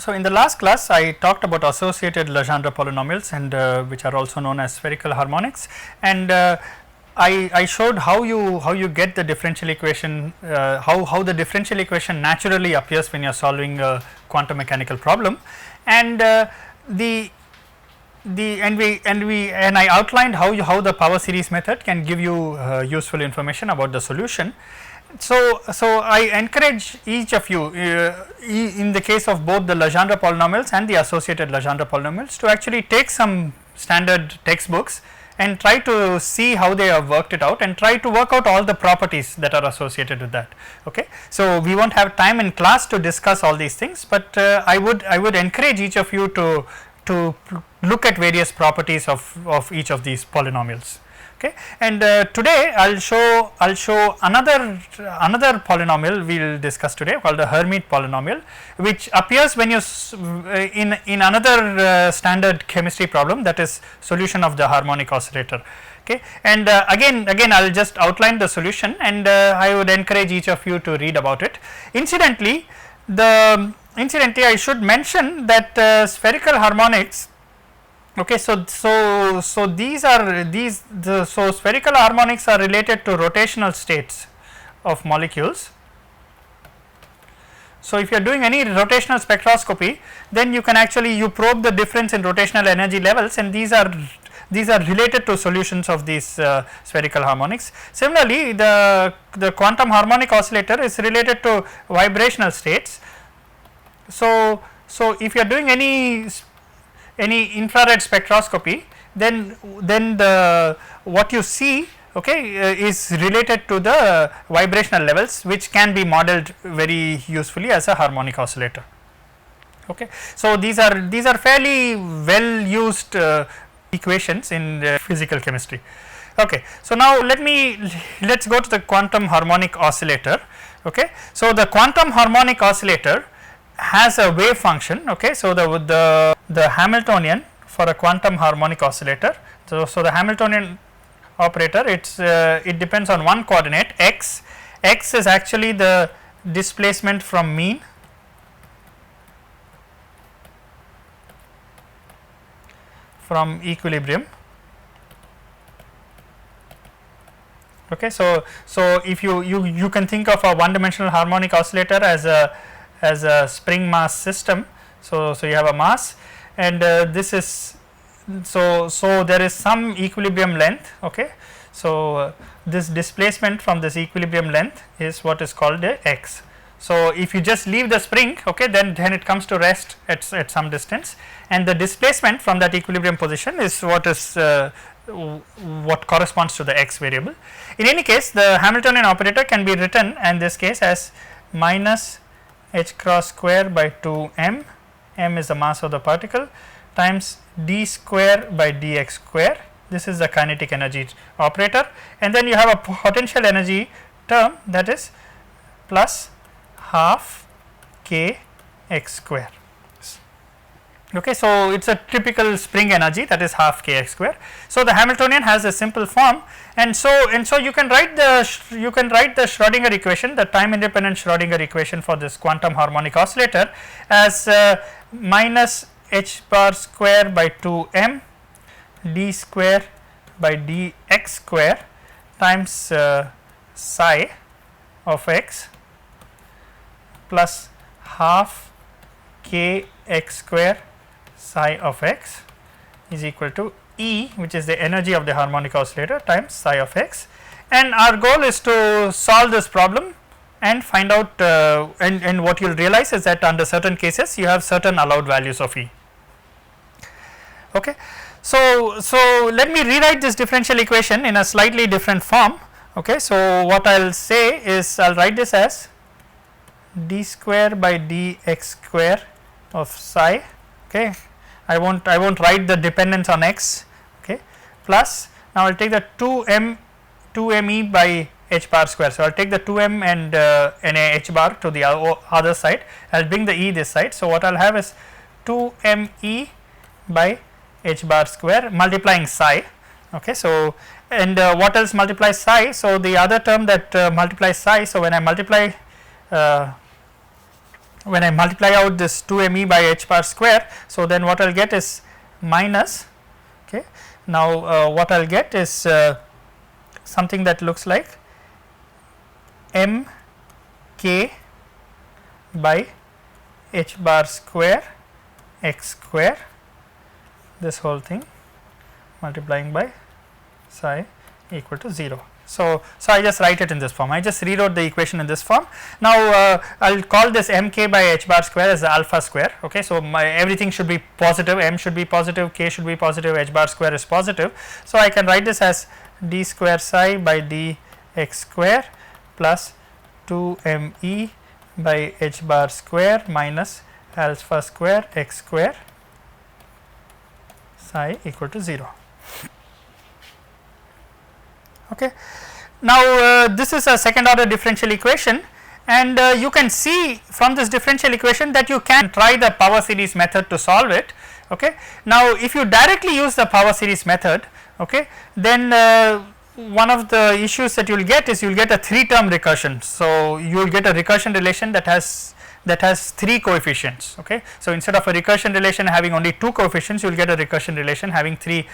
So, in the last class I talked about associated Legendre polynomials and which are also known as spherical harmonics, and I showed how you get the differential equation, how the differential equation naturally appears when you are solving a quantum mechanical problem, and I outlined how the power series method can give you useful information about the solution. So I encourage each of you in the case of both the Legendre polynomials and the associated Legendre polynomials to actually take some standard textbooks and try to see how they have worked it out and try to work out all the properties that are associated with that. Okay. So, we will not have time in class to discuss all these things, but I would encourage each of you to look at various properties of each of these polynomials. Okay. And today I will show another polynomial we will discuss today, called the Hermite polynomial, which appears when you in another standard chemistry problem, that is solution of the harmonic oscillator. Okay. And again I will just outline the solution, and I would encourage each of you to read about it. Incidentally I should mention that spherical harmonics. Okay, so spherical harmonics are related to rotational states of molecules. So, if you are doing any rotational spectroscopy, then you can actually probe the difference in rotational energy levels, and these are related to solutions of these spherical harmonics. Similarly, the quantum harmonic oscillator is related to vibrational states. So if you are doing any infrared spectroscopy, then what you see, okay, is related to the vibrational levels, which can be modeled very usefully as a harmonic oscillator. Okay. So, these are fairly well used equations in physical chemistry. Okay. So, now let's go to the quantum harmonic oscillator. Okay. So, the quantum harmonic oscillator has a wave function. Okay. So, the Hamiltonian for a quantum harmonic oscillator. So, the Hamiltonian operator, it depends on one coordinate x. X is actually the displacement from mean from equilibrium. Okay. So if you can think of a one dimensional harmonic oscillator as a spring mass system. So you have a mass, and this is so there is some equilibrium length. Okay. So this displacement from this equilibrium length is what is called the x. So if you just leave the spring, okay, then it comes to rest at some distance, and the displacement from that equilibrium position is what corresponds to the x variable. In any case, the Hamiltonian operator can be written in this case as minus h cross square by 2 m. M is the mass of the particle, times d square by dx square. This is the kinetic energy operator, and then you have a potential energy term, that is plus half k x square. Okay. So it is a typical spring energy, that is half k x square. So the Hamiltonian has a simple form, and so you can write the Schrodinger equation, the time independent Schrodinger equation for this quantum harmonic oscillator, as minus h bar square by 2 m d square by dx square times psi of x plus half k x square psi of x is equal to E, which is the energy of the harmonic oscillator, times psi of x. And our goal is to solve this problem and find out and what you will realize is that under certain cases you have certain allowed values of E. Okay. So let me rewrite this differential equation in a slightly different form. Okay. So what I will say is, I will write this as d square by dx square of psi. Okay. I won't write the dependence on x. Okay. Plus, now I will take the 2me by h bar square. So I will take the 2m and h bar to the other side. I will bring the e this side. So what I will have is 2me by h bar square multiplying psi. Okay. So and what else multiplies psi? So the other term that multiplies psi. So when I multiply when I multiply out this 2me by h bar square. So, then what I will get is minus, okay. Now, what I will get is something that looks like m k by h bar square x square, this whole thing multiplying by psi equal to 0. So, I just write it in this form. I just rewrote the equation in this form. Now, I will call this m k by h bar square as alpha square. Okay. So, everything should be positive, m should be positive, k should be positive, h bar square is positive. So, I can write this as d square psi by d x square plus 2 m e by h bar square minus alpha square x square psi equal to 0. Okay. Now, this is a second order differential equation, and you can see from this differential equation that you can try the power series method to solve it. Okay. Now, if you directly use the power series method, okay, then one of the issues that you will get is you will get a 3 term recursion. So, you will get a recursion relation that has 3 coefficients. Okay. So, instead of a recursion relation having only 2 coefficients, you will get a recursion relation having 3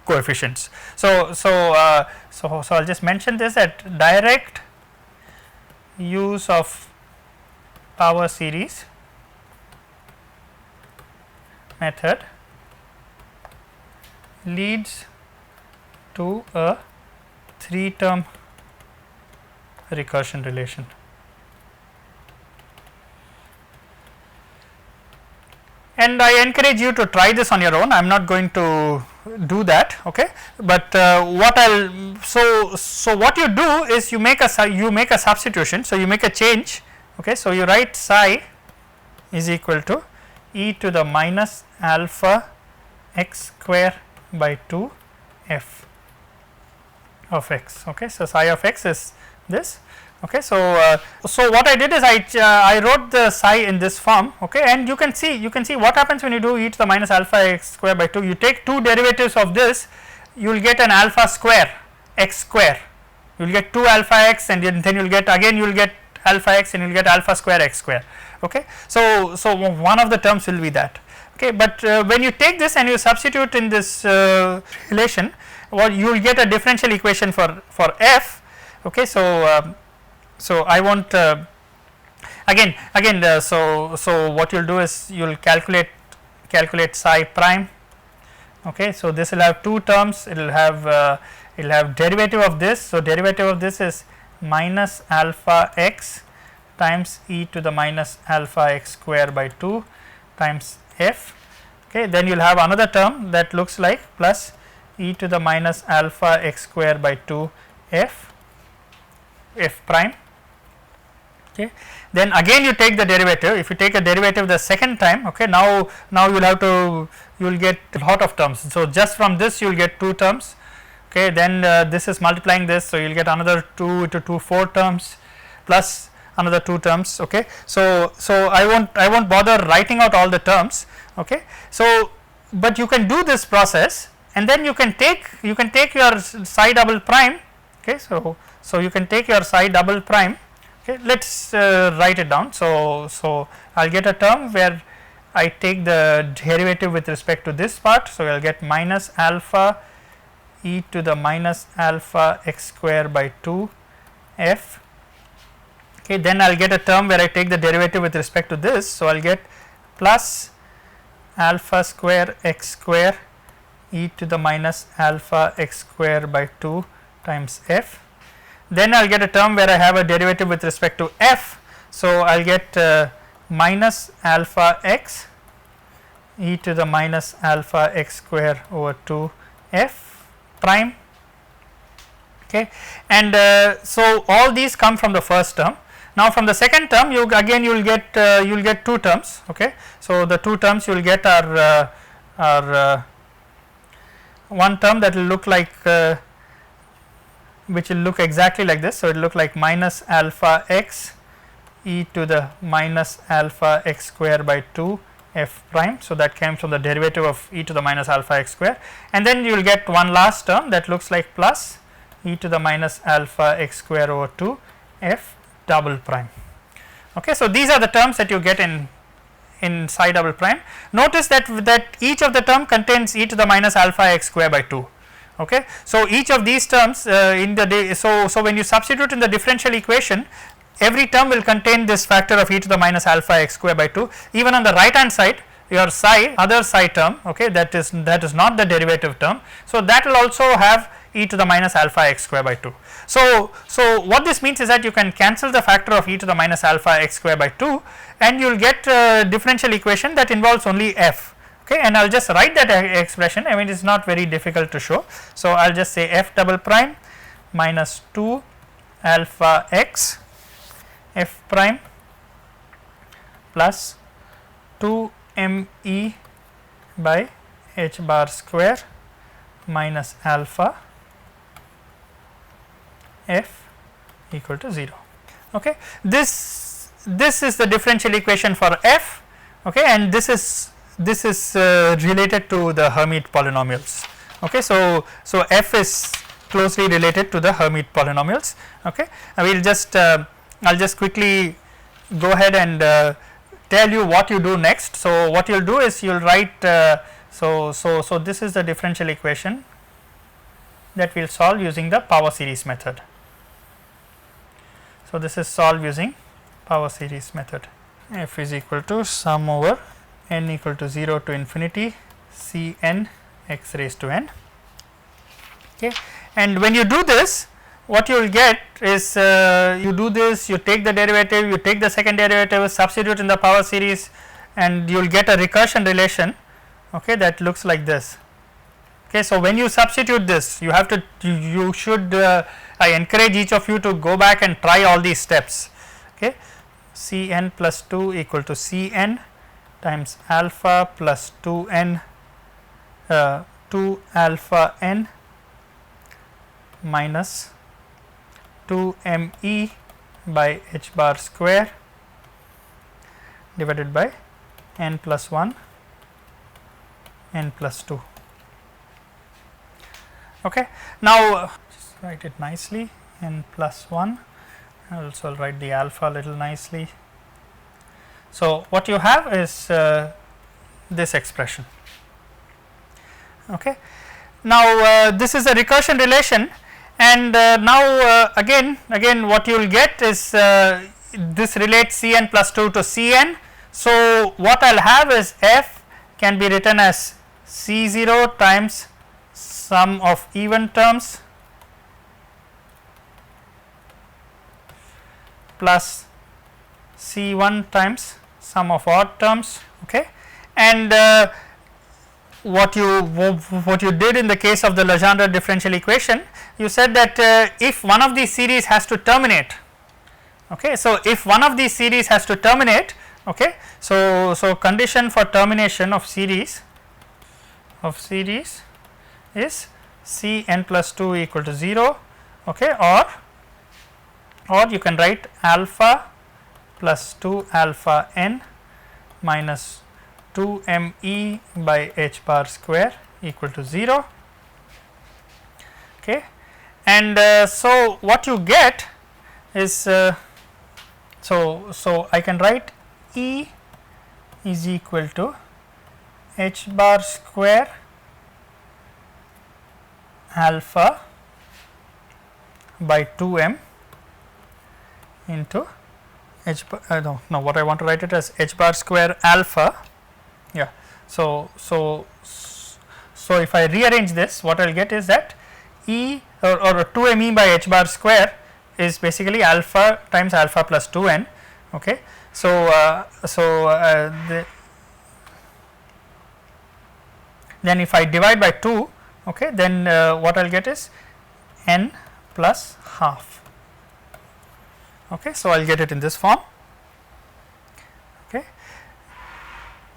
coefficients. So, I'll just mention this, that direct use of power series method leads to a 3 term recursion relation. And I encourage you to try this on your own. I am not going to do that, okay. But what I'll so what you do is you make a substitution. So, you make a change, okay. So, you write psi is equal to e to the minus alpha x square by 2 f of x, okay. So, psi of x is this, okay. So, what I did is I wrote the psi in this form, okay, and you can see what happens when you do e to the minus alpha x square by 2. You take 2 derivatives of this, you will get an alpha square x square, you will get 2 alpha x, and then you will get again you will get alpha x, and you will get alpha square x square, okay. So, one of the terms will be that, okay. But when you take this and you substitute in this relation, what you will get a differential equation for f, okay. So, I won't again so what you will do is you will calculate psi prime, okay. So, this will have 2 terms, it will have derivative of this. So, derivative of this is minus alpha x times e to the minus alpha x square by 2 times f, okay. Then you will have another term that looks like plus e to the minus alpha x square by 2 f prime, okay. Then again you take the derivative. If you take a derivative the second time, okay, now you will get a lot of terms. So, just from this you will get 2 terms, okay. Then this is multiplying this, so you will get another 2 to 2 4 terms plus another 2 terms, okay. So, I won't bother writing out all the terms, okay. So, but you can do this process, and then you can take your psi double prime, okay. So, you can take your psi double prime, okay. Let us write it down. So, I will get a term where I take the derivative with respect to this part. So, I will get minus alpha e to the minus alpha x square by 2 f, okay. Then I will get a term where I take the derivative with respect to this. So, I will get plus alpha square x square e to the minus alpha x square by 2 times f. Then I will get a term where I have a derivative with respect to f. So, I will get minus alpha x e to the minus alpha x square over 2 f prime, okay. And so, all these come from the first term. Now, from the second term you will get 2 terms, okay. So, the 2 terms you will get are one term that will look like which will look exactly like this. So, it will look like minus alpha x e to the minus alpha x square by 2 f prime. So, that came from the derivative of e to the minus alpha x square, and then you will get one last term that looks like plus e to the minus alpha x square over 2 f double prime, Okay, so these are the terms that you get in psi double prime. Notice that each of the term contains e to the minus alpha x square by 2. Okay, so each of these terms so when you substitute in the differential equation, every term will contain this factor of e to the minus alpha x square by 2. Even on the right hand side, your psi, other psi term, okay, that is not the derivative term. So that will also have e to the minus alpha x square by 2. So what this means is that you can cancel the factor of e to the minus alpha x square by 2, and you will get a differential equation that involves only f. Okay, and I will just write that expression. I mean, it is not very difficult to show. So I will just say f double prime minus 2 alpha x f prime plus 2 m e by h bar square minus alpha f equal to 0. Okay, this is the differential equation for f. Okay, and this is related to the Hermite polynomials. Okay, so f is closely related to the Hermite polynomials. Okay, I will just I'll just quickly go ahead and tell you what you do next. So what you'll do is you'll write so this is the differential equation that we'll solve using the power series method. So this is solved using power series method. F is equal to sum over n equal to 0 to infinity C n x raised to n. Okay, and when you do this, what you will get is you do this, you take the derivative, you take the second derivative, substitute in the power series, and you will get a recursion relation, okay, that looks like this. Okay, so when you substitute this, you have to you should I encourage each of you to go back and try all these steps. Okay, C n plus 2 equal to C n times alpha plus 2 n 2 alpha n minus 2 m e by h bar square divided by n plus 1 n plus 2. Okay, now just write it nicely, n plus 1. I also write the alpha a little nicely. So what you have is this expression. Okay, now this is a recursion relation, and now again what you will get is this relates C n plus 2 to C n. So what I will have is f can be written as C 0 times sum of even terms plus C 1 times sum of odd terms. Okay, and what you did in the case of the Legendre differential equation, you said that if one of these series has to terminate. Okay, so if one of these series has to terminate, okay, so condition for termination of series is C n plus 2 equal to 0, okay, or you can write alpha plus 2 alpha n minus 2 m e by h bar square equal to 0. Okay, and so what you get is so I can write E is equal to h bar square alpha by 2m into h bar, no, what I want to write it as h bar square alpha. Yeah, so if I rearrange this, what I will get is that E or 2m e by h bar square is basically alpha times alpha plus 2n. Okay, then if I divide by 2, okay, then what I will get is n plus half. Okay, so I will get it in this form. Okay,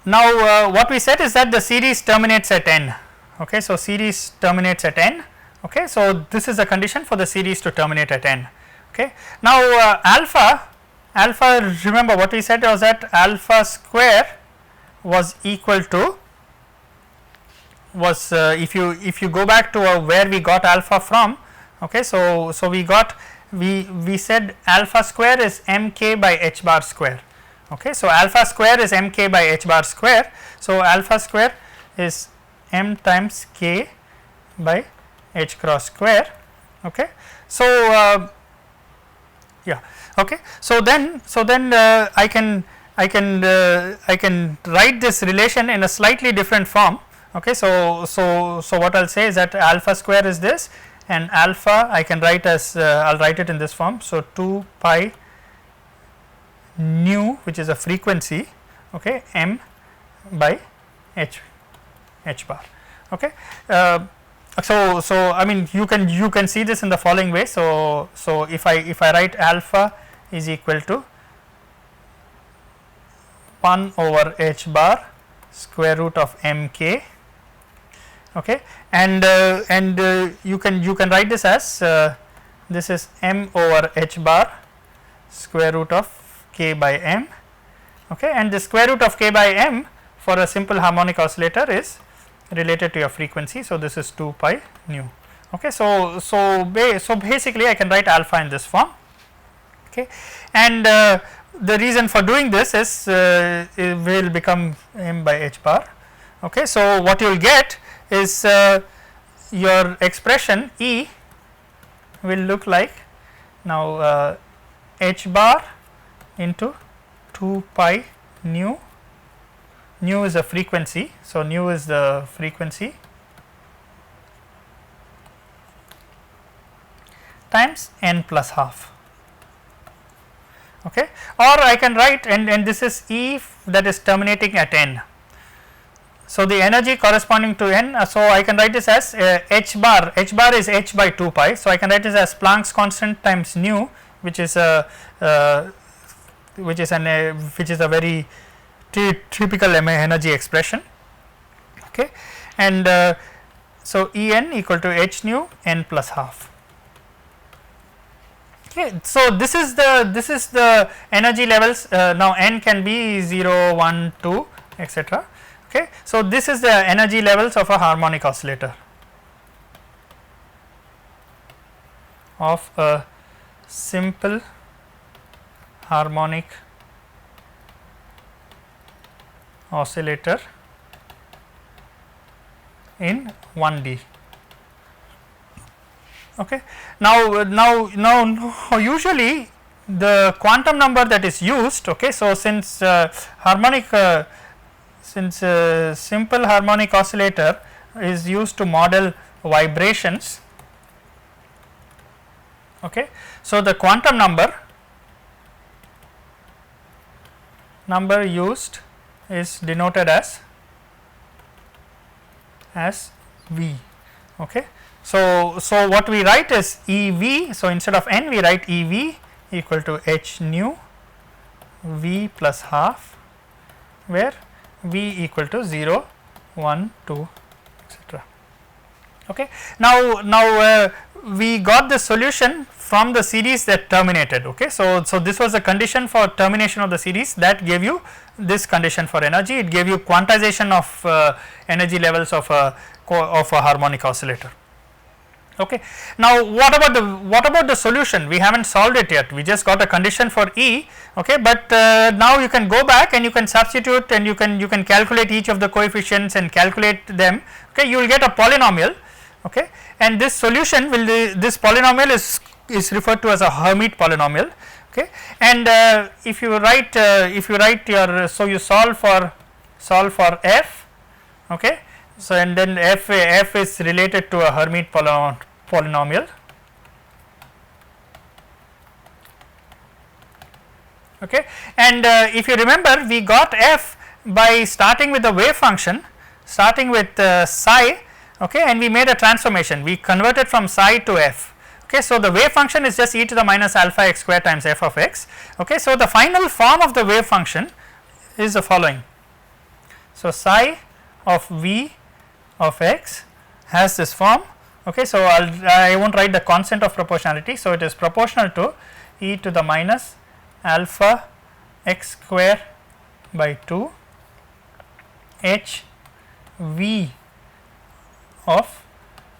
now what we said is that the series terminates at n. Okay, so series terminates at n. Okay, so this is a condition for the series to terminate at n. Okay, now alpha, remember what we said was that alpha square was equal to if you go back to where we got alpha from. Okay, so we got we said alpha square is mk by h bar square. Okay, so alpha square is mk by h bar square. So alpha square is m times k by h cross square. Okay, so yeah. Okay, so then I can write this relation in a slightly different form. Okay, so what I'll say is that alpha square is this, and alpha I can write as I'll write it in this form. So 2 pi nu, which is a frequency, okay, m by h bar. Okay, so I mean you can see this in the following way. So if I write alpha is equal to 1 over h bar square root of mk. Okay, and you can write this as this is m over h bar square root of k by m. Okay, and the square root of k by m for a simple harmonic oscillator is related to your frequency. So this is 2 pi nu. Okay, so basically I can write alpha in this form. Okay, and the reason for doing this is it will become m by h bar. Okay, so what you will get is your expression E will look like now h bar into 2 pi nu. Nu is a frequency, so nu is the frequency times n plus half. Okay, or I can write, and this is E that is terminating at n. So the energy corresponding to n, so I can write this as h bar is h by 2 pi. So I can write this as Planck's constant times nu, which is a very typical energy expression. Okay, and so E n equal to h nu n plus half. Okay, so this is the energy levels. Now n can be 0, 1, 2, etc. Okay, so this is the energy levels of a harmonic oscillator, of a simple harmonic oscillator in 1D. Okay, now usually the quantum number that is used. Okay, so since simple harmonic oscillator is used to model vibrations. Okay, so the quantum number used is denoted as V. Okay, so what we write is EV. So instead of n we write EV equal to h nu V plus half, where V equal to 0, 1, 2, etc. Okay, now we got the solution from the series that terminated. Okay, so this was the condition for termination of the series that gave you this condition for energy. It gave you quantization of energy levels of a harmonic oscillator. Okay, now what about the solution? We haven't solved it yet. We just got a condition for E. Okay, but now you can go back and you can substitute, and you can calculate each of the coefficients and calculate them. Okay, you will get a polynomial. Okay, and this solution this polynomial is referred to as a Hermite polynomial. Okay, and if you write your, so you solve for f. Okay, so and then f is related to a Hermite polynomial. Okay, and if you remember, we got f by starting with the wave function, starting with psi. Okay, and we made a transformation. We converted from psi to f. Okay, so the wave function is just e to the minus alpha x square times f of x. Okay, so the final form of the wave function is the following. So psi of v of x has this form. Okay, so I won't write the constant of proportionality. So it is proportional to e to the minus alpha x square by 2 h v of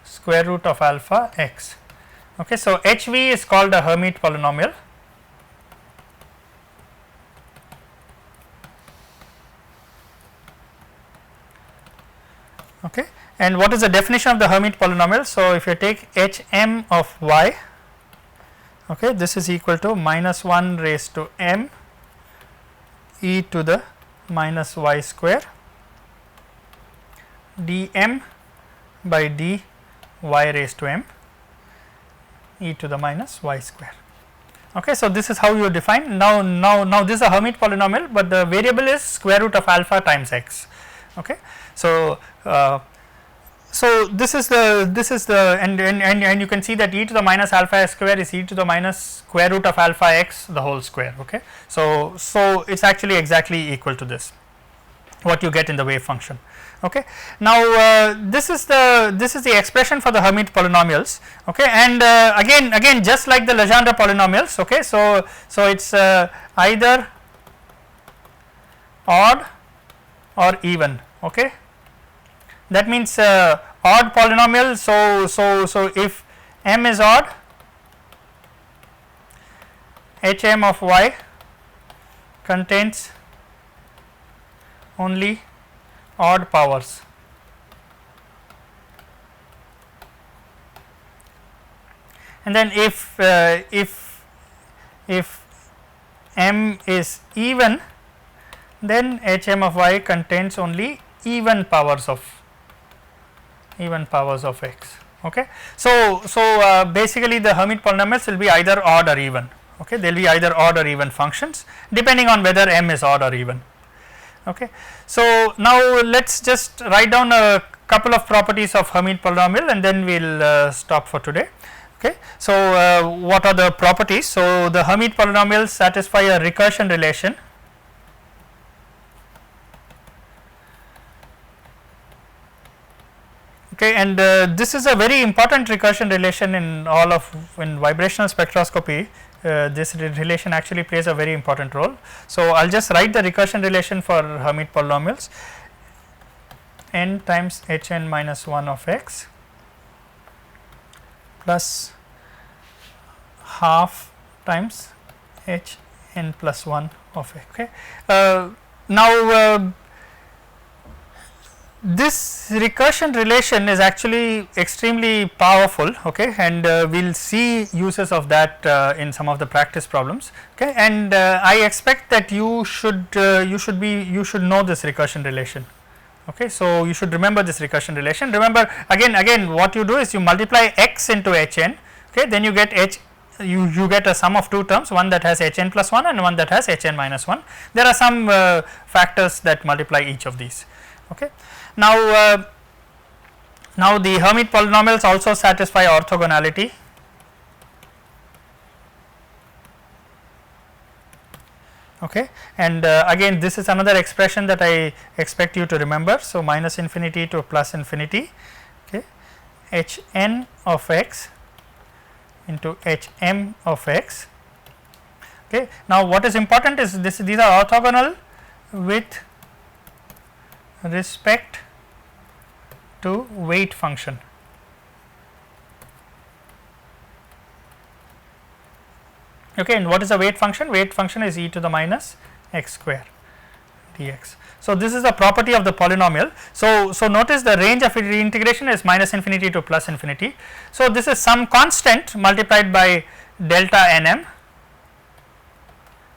square root of alpha x. Okay, so HV is called a Hermite polynomial. Okay, and what is the definition of the Hermite polynomial? So, if you take Hm of y, okay, this is equal to minus 1 raised to m e to the minus y square dm by dy raised to m e to the minus y square. Okay, so this is how you define. Now this is a Hermite polynomial, but the variable is square root of alpha times x. Okay, so so this is the and you can see that e to the minus alpha x square is e to the minus square root of alpha x the whole square. Okay, so it's actually exactly equal to this, what you get in the wave function. Okay, now this is the expression for the Hermite polynomials. Okay, and again just like the Legendre polynomials. Okay, so it's either odd or even. Okay, that means odd polynomial. So if m is odd, Hm of y contains only odd powers. And then if m is even, then Hm of y contains only even powers of x. Okay, so basically the Hermite polynomials will be either odd or even. Okay, they will be either odd or even functions depending on whether m is odd or even. Okay, so now let us just write down a couple of properties of Hermite polynomial and then we will stop for today. Okay, so what are the properties? So the Hermite polynomials satisfy a recursion relation. Okay, and this is a very important recursion relation in vibrational spectroscopy. This relation actually plays a very important role. So I will just write the recursion relation for Hermite polynomials: n times Hn minus 1 of x plus half times Hn plus 1 of x. Okay, now this recursion relation is actually extremely powerful. Okay, and we will see uses of that in some of the practice problems. Okay, and I expect that you should know this recursion relation. Okay, so you should remember this recursion relation. Remember again what you do is you multiply x into Hn. Okay, then you get you get a sum of two terms, one that has Hn plus 1 and one that has Hn minus 1. There are some factors that multiply each of these. Okay, now the Hermite polynomials also satisfy orthogonality. Okay, and again this is another expression that I expect you to remember. So minus infinity to plus infinity. Okay, Hn of x into Hm of x. Okay, now what is important is these are orthogonal with respect to weight function. Okay, and what is the weight function? Weight function is e to the minus x square dx. So this is a property of the polynomial. So notice the range of integration is minus infinity to plus infinity. So this is some constant multiplied by delta nm.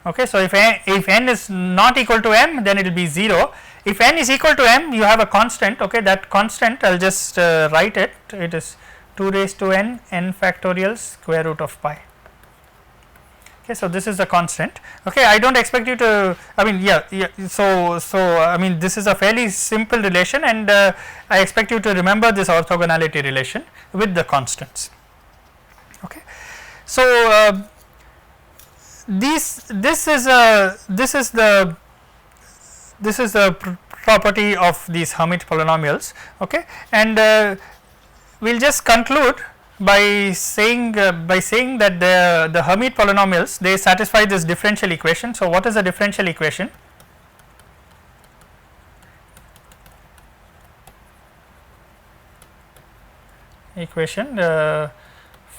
Okay, so if n is not equal to m, then it will be 0. If n is equal to m, you have a constant. Okay, that constant I will just write it. It is 2 raised to n factorial square root of pi. Okay, so this is the constant. Okay, I do not expect you to, I mean, so I mean this is a fairly simple relation, and I expect you to remember this orthogonality relation with the constants. Okay, so this is the property of these Hermite polynomials. Okay, and we will just conclude by saying that the Hermite polynomials, they satisfy this differential equation. So what is the differential equation?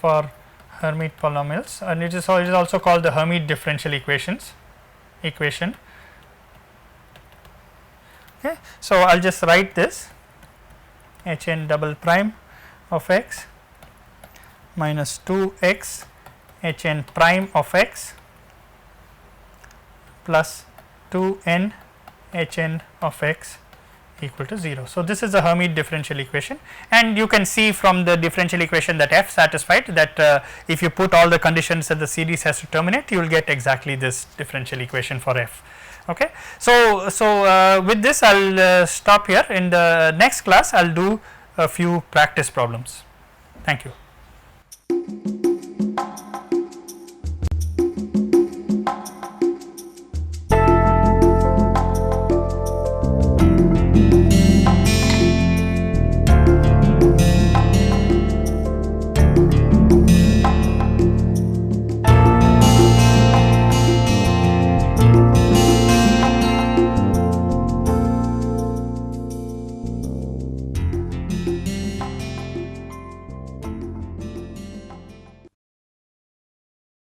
For Hermite polynomials, and it is also called the Hermite differential equation. Okay. So, I will just write this h n double prime of x minus 2 x h n prime of x plus 2 n h n of x equal to 0. So, this is the Hermite differential equation, and you can see from the differential equation that f satisfied, that if you put all the conditions that the series has to terminate, you will get exactly this differential equation for f. Okay. So, with this I will stop here. In the next class I will do a few practice problems. Thank you.